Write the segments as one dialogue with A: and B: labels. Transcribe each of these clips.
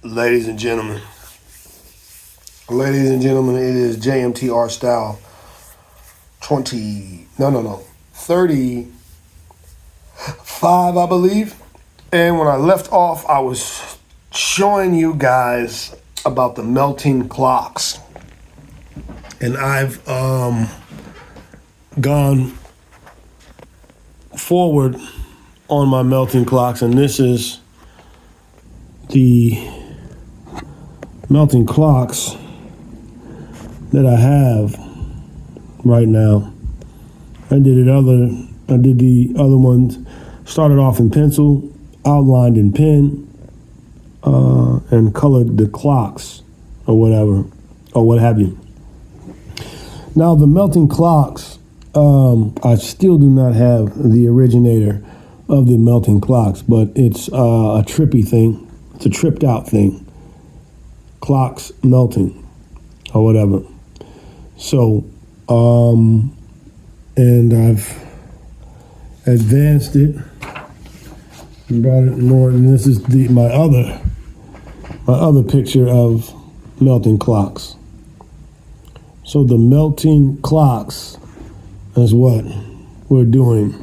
A: Ladies and gentlemen, it is JMT art style 35, I believe. And when I left off, I was showing you guys about the melting clocks. And I've gone forward on my melting clocks, and this is the melting clocks that I have right now. I did the other ones, started off in pencil, outlined in pen, and colored the clocks or whatever, or what have you. Now the melting clocks, I still do not have the originator of the melting clocks, but it's a trippy thing. It's a tripped out thing. Clocks melting or whatever. So, and I've advanced it and brought it more. And this is my other picture of melting clocks. So the melting clocks is what we're doing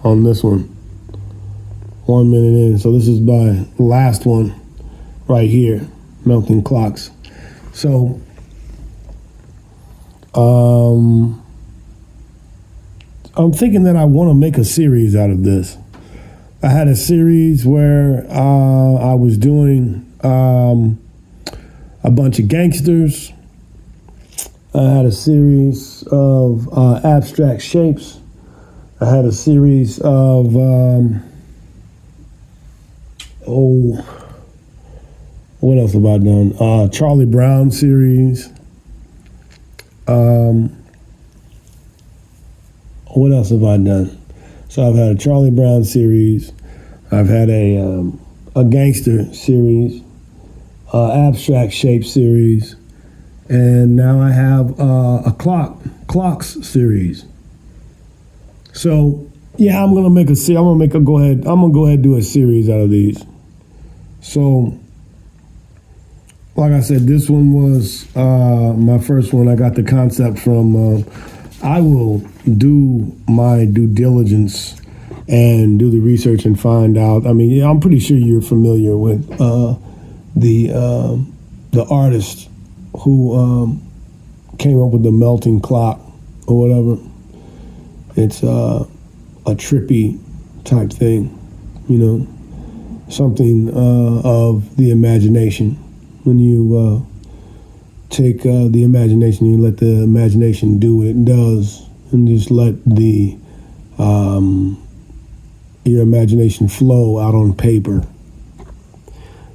A: on this one. 1 minute in. So this is my last one right here, melting clocks. So I'm thinking that I want to make a series out of this. I had a series where I was doing a bunch of gangsters. I had a series of abstract shapes. I had a series of what else have I done? Charlie Brown series. What else have I done? So I've had a Charlie Brown series. I've had a gangster series, abstract shape series, and now I have a clocks series. So yeah, I'm gonna go ahead and do a series out of these. So, like I said, this one was my first one. I got the concept from. I will do my due diligence and do the research and find out. I mean, yeah, I'm pretty sure you're familiar with the artist who came up with the melting clock or whatever. It's a trippy type thing, you know, something of the imagination. When you take the imagination, you let the imagination do what it does, and just let your imagination flow out on paper.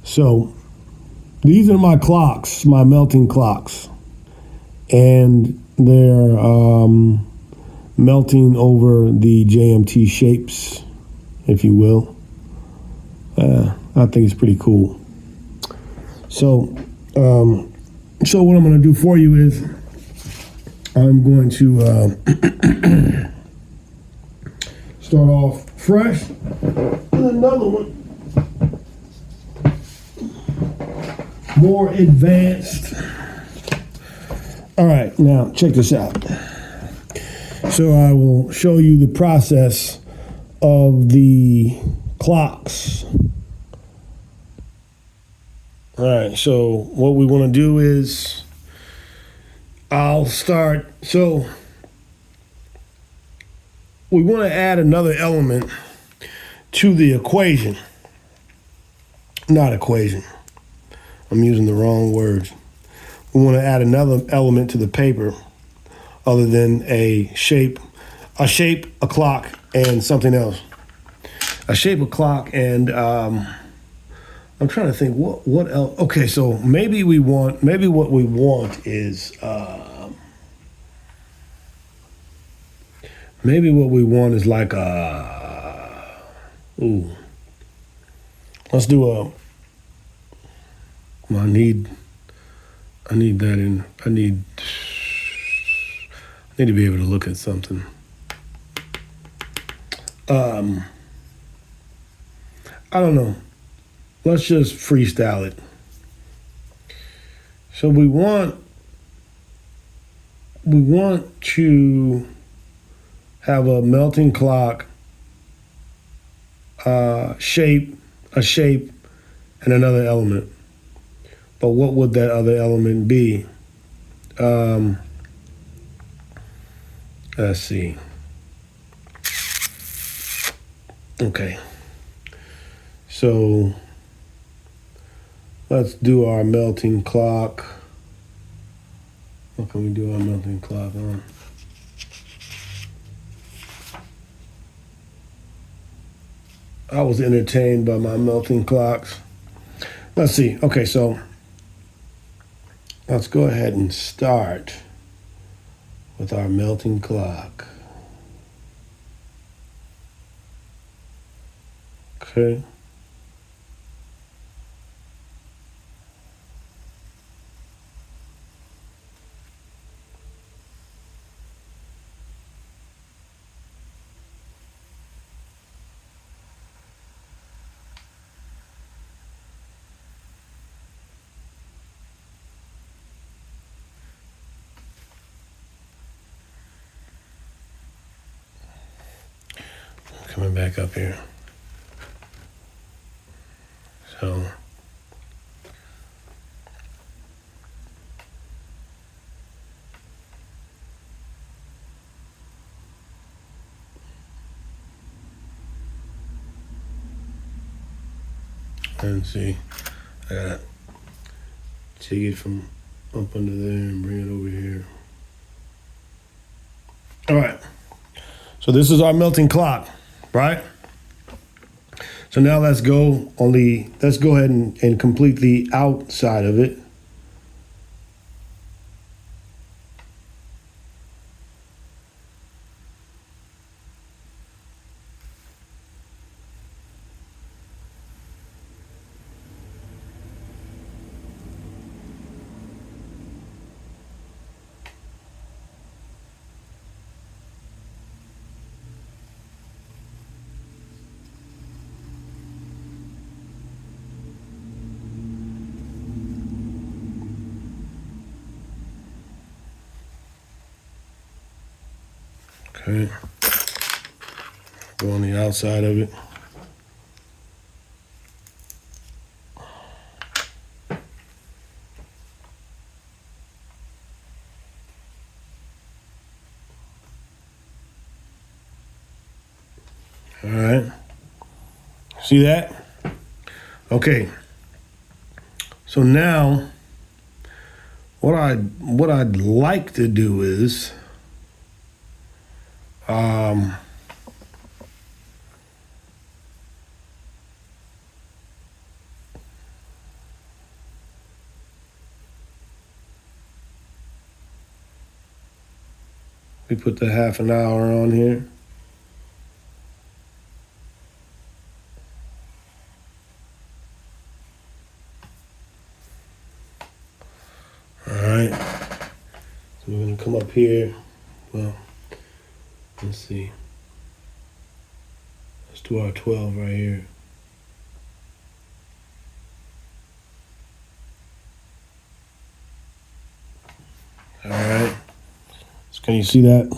A: So these are my clocks, my melting clocks, and they're melting over the JMT shapes, if you will. I think it's pretty cool. So what I'm going to do for you is I'm going to start off fresh with another one, more advanced. All right, now check this out. So I will show you the process of the clocks. All right, so what we want to do is I'll start. So we want to add another element to the equation. Not equation. I'm using the wrong words. We want to add another element to the paper other than a shape, a clock, and something else. A shape, a clock, and I'm trying to think what else. Okay, so maybe what we want is like let's do a. Well, I need to be able to look at something. I don't know. Let's just freestyle it. So we want to have a melting clock, shape, and another element. But what would that other element be? Let's see. Okay. So let's do our melting clock. What can we do our melting clock on? I was entertained by my melting clocks. Let's see. Okay, so let's go ahead and start with our melting clock. Okay. Coming back up here. So let's see. I gotta take it from up under there and bring it over here. All right. So this is our melting clock, right? So now let's go ahead and complete the outside of it. Okay. Go on the outside of it. All right. See that? Okay. So now what I'd like to do is we put the half an hour on here. All right. So we're gonna come up here. Well, let's see. Let's do our 12 right here. All right. So can you see that?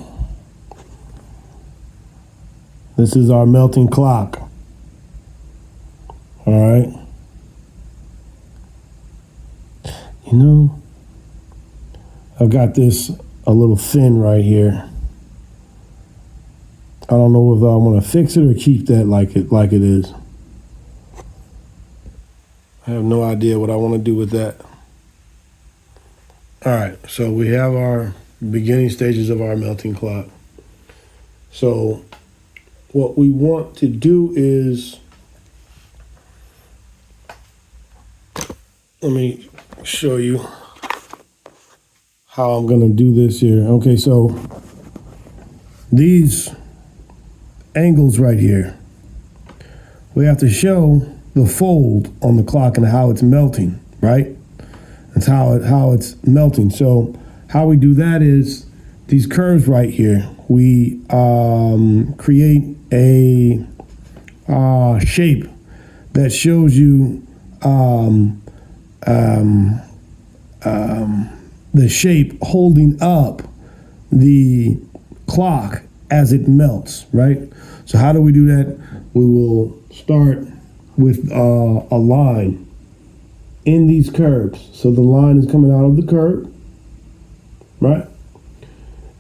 A: This is our melting clock. All right. You know, I've got this a little thin right here. I don't know if I want to fix it or keep that like it is. I have no idea what I want to do with that. All right, so we have our beginning stages of our melting clock. So what we want to do is, let me show you how I'm going to do this here. Okay, so these angles right here, we have to show the fold on the clock and how it's melting, right? That's how it's melting. So how we do that is these curves right here. We create a shape that shows you the shape holding up the clock as it melts, right? So how do we do that? We will start with a line in these curves. So the line is coming out of the curve, right?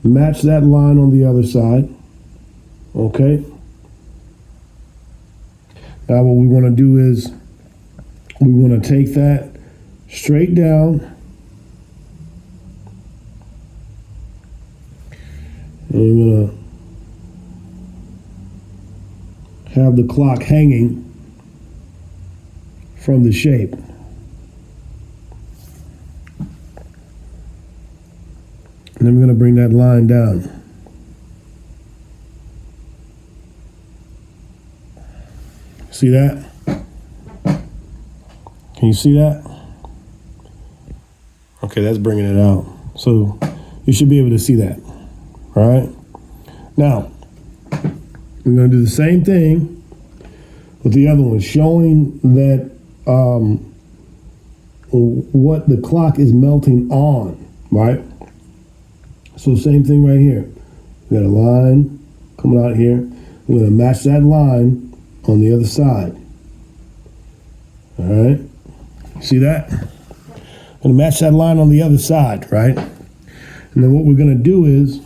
A: Match that line on the other side, okay? Now what we want to do is we want to take that straight down, and we're going to have the clock hanging from the shape. And then we're going to bring that line down. See that? Can you see that? Okay, that's bringing it out. So you should be able to see that. All right? Now, we're going to do the same thing with the other one, showing that what the clock is melting on, right? So same thing right here. We got a line coming out here. We're going to match that line on the other side. All right? See that? I'm going to match that line on the other side, right? And then what we're going to do is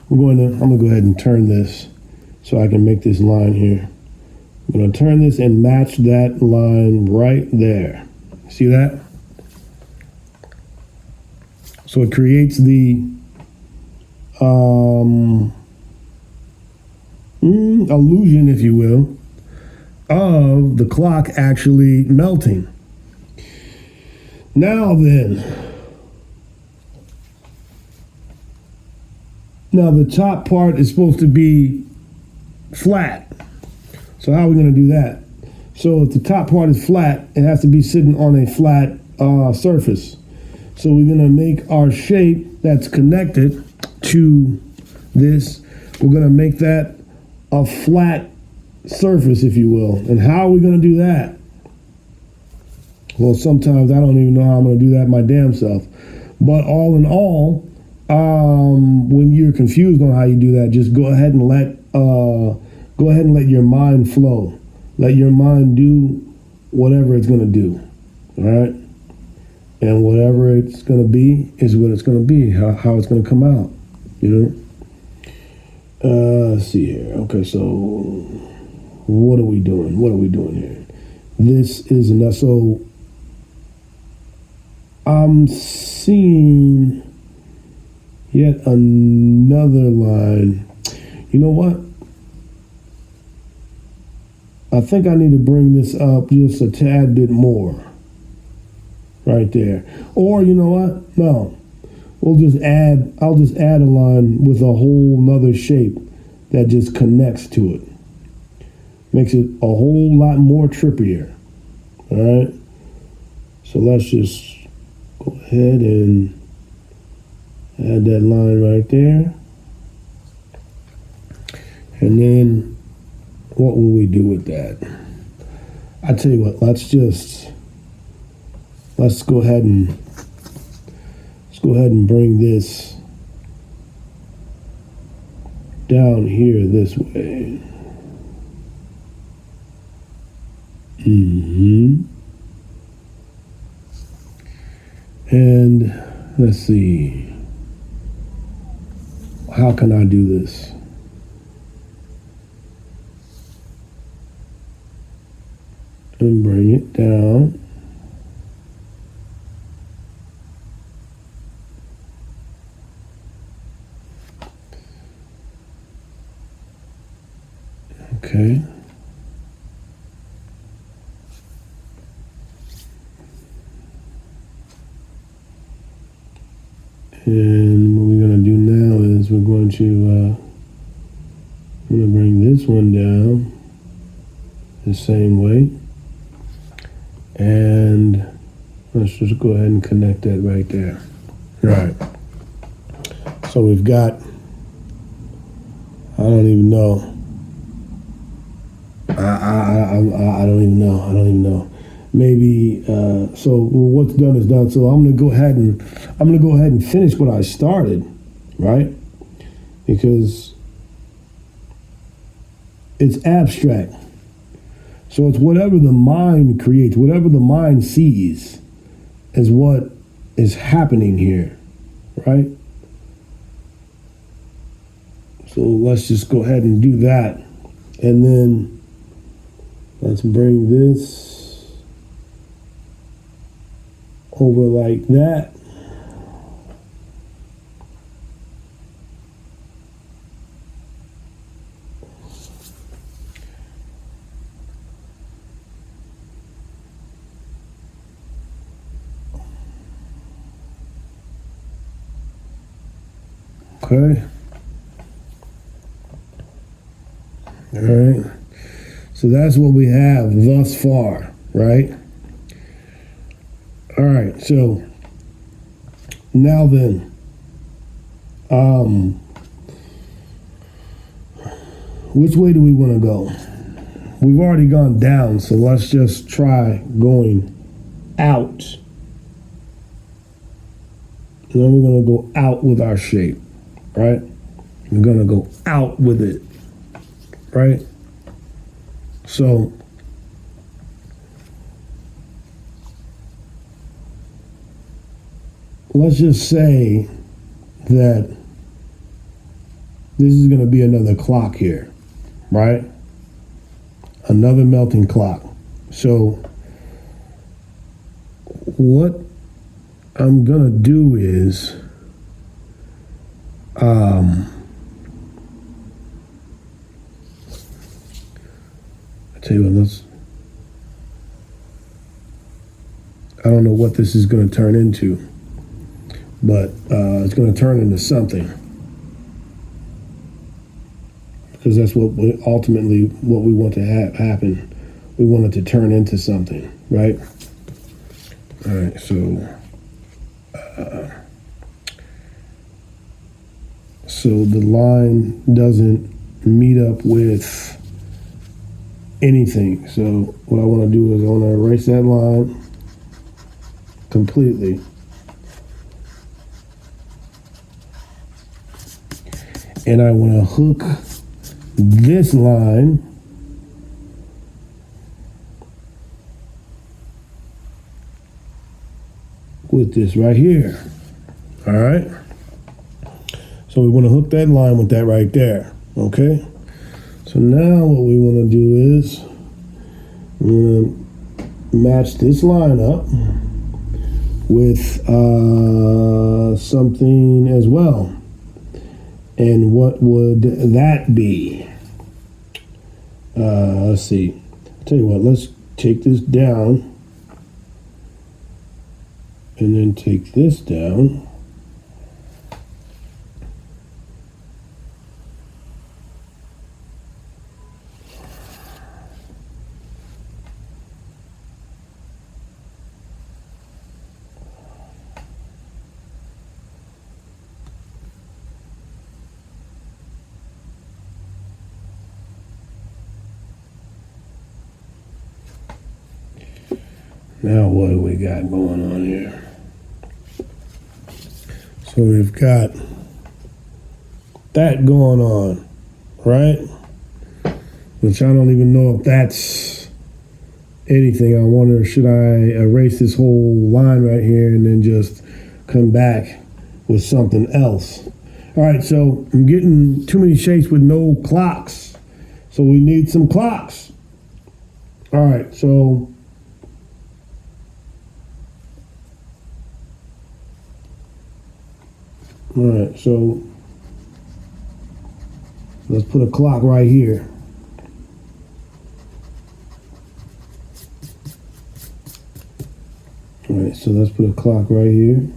A: I'm going to go ahead and turn this so I can make this line here. I'm going to turn this and match that line right there. See that? So it creates the illusion, if you will, of the clock actually melting. Now the top part is supposed to be flat. So how are we going to do that? So if the top part is flat, it has to be sitting on a flat surface. So we're going to make our shape that's connected to this. We're going to make that a flat surface, if you will. And how are we going to do that? Well, sometimes I don't even know how I'm going to do that my damn self. But all in all, when you're confused on how you do that, just go ahead and let your mind flow. Let your mind do whatever it's going to do. All right? And whatever it's going to be is what it's going to be, how it's going to come out, you know? Let's see here. Okay, so what are we doing? What are we doing here? This is enough. So I'm seeing yet another line. You know what? I think I need to bring this up just a tad bit more. Right there. Or you know what? No. I'll just add a line with a whole nother shape that just connects to it. Makes it a whole lot more trippier. All right? So let's just go ahead and add that line right there. And then what will we do with that? I tell you what, let's go ahead and bring this down here this way. And let's see. How can I do this? And bring it down. Okay. And what we're going to do now is we're going to bring this one down the same way. And let's just go ahead and connect that right there. All right. So we've got, I don't even know. I don't even know. maybe so what's done is done. So I'm gonna go ahead and finish what I started, right? Because it's abstract. So it's whatever the mind creates, whatever the mind sees is what is happening here, right? So let's just go ahead and do that. And then let's bring this over like that. Okay. All right. So that's what we have thus far, right? All right. So now then, which way do we want to go? We've already gone down, so let's just try going out. And then we're going to go out with our shape, right? We're going to go out with it, right? So let's just say that this is going to be another clock here, right? Another melting clock. So what I'm going to do is I tell you what, I don't know what this is going to turn into, but it's going to turn into something, because that's what we want to have happen. We want it to turn into something, right? All right, so the line doesn't meet up with anything. So what I want to do is I want to erase that line completely. And I want to hook this line with this right here. All right. So we want to hook that line with that right there. Okay. So now what we want to do is we're going to match this line up with something as well. And what would that be? Let's see. I'll tell you what, let's take this down and then take this down. Now what do we got going on here? So we've got that going on, right? Which I don't even know if that's anything. I wonder, should I erase this whole line right here and then just come back with something else? All right, so I'm getting too many shapes with no clocks. So we need some clocks. All right, so all right, so let's put a clock right here. All right, so let's put a clock right here.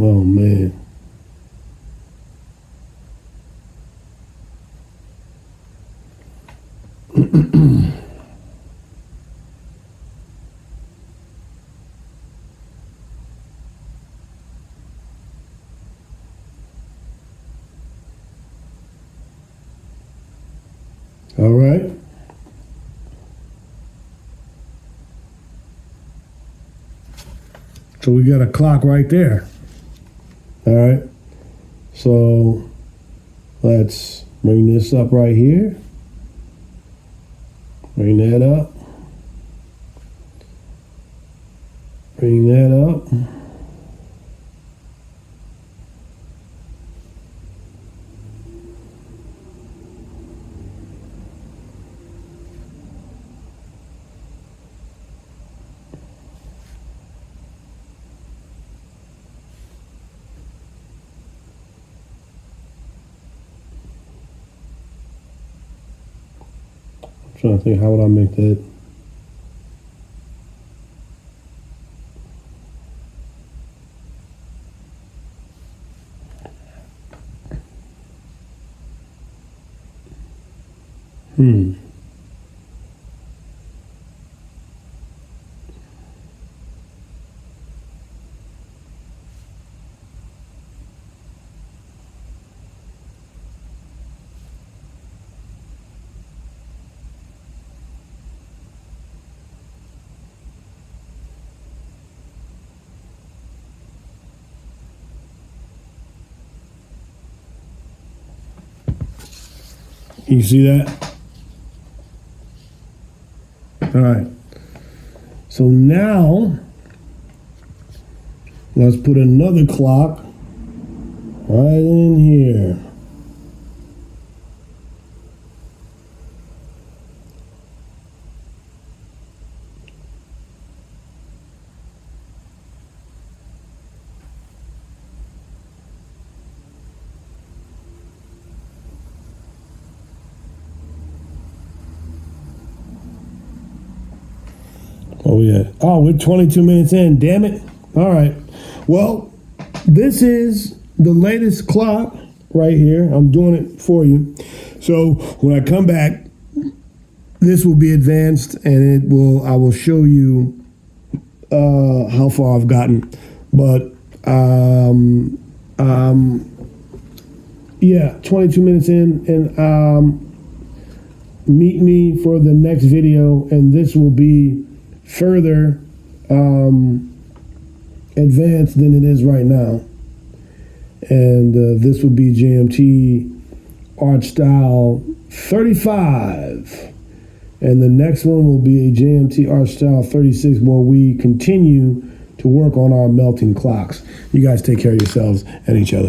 A: Oh man. All All right. So we got a clock right there. All right. So let's bring this up right here. Bring that up. Bring that up. Trying to think, how would I make that? You see that? All right. So now, let's put another clock right in here. Oh, yeah. Oh, we're 22 minutes in. Damn it. All right. Well, this is the latest clock right here. I'm doing it for you. So when I come back, this will be advanced, and I will show you how far I've gotten. But yeah, 22 minutes in, and meet me for the next video, and this will be further advanced than it is right now. And this will be JMT Art Style 35. And the next one will be a JMT Art Style 36, where we continue to work on our melting clocks. You guys take care of yourselves and each other.